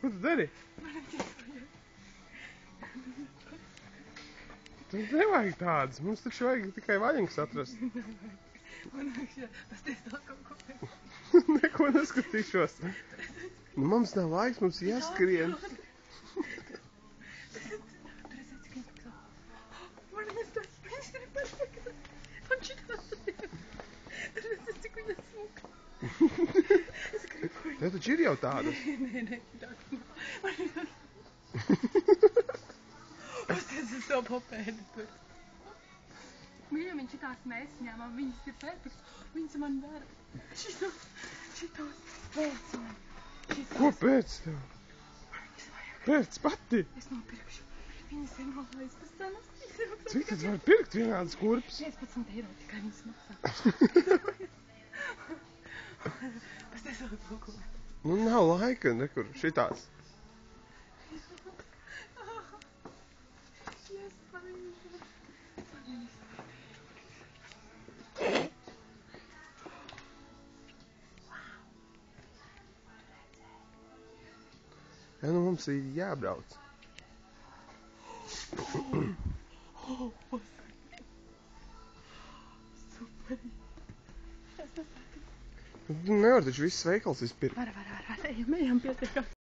Ko tu dari? Tev nevajag tādas, mums taču vajag tikai vaļņus atrast. Man vajag pasties vēl kaut ko pēc. Neko neskatīšos. Nu, mums nav laiks, mums jāskrien. Tur es redzu, ka viņš man es tas, viņš ir perfekts. Un šitās ir. Tur es redzu, cik viņa smuka. Es gribu. Tev taču ir jau tādas. Nē, šitās. Pasties uz savu papēdi tur. Mīļamiņ, šitās mēs ņēmām, viņas ir perfekts. Viņas man dara. Šitos pēc man. Ko pēc tev? Pēc pati? Es nopirkšu. Viņas ir nolaistas cenas. Cik tad var pirkt vienādas kurpes? 15 eiro tikai viņas maksā. Pasties vēl kaut ko. Nu, nav laika nekur šitās. Ja, nu mums ir jābrauc. Super. Tu nevar taču viss veikals izpirkt. Var. Ejam pietiekam.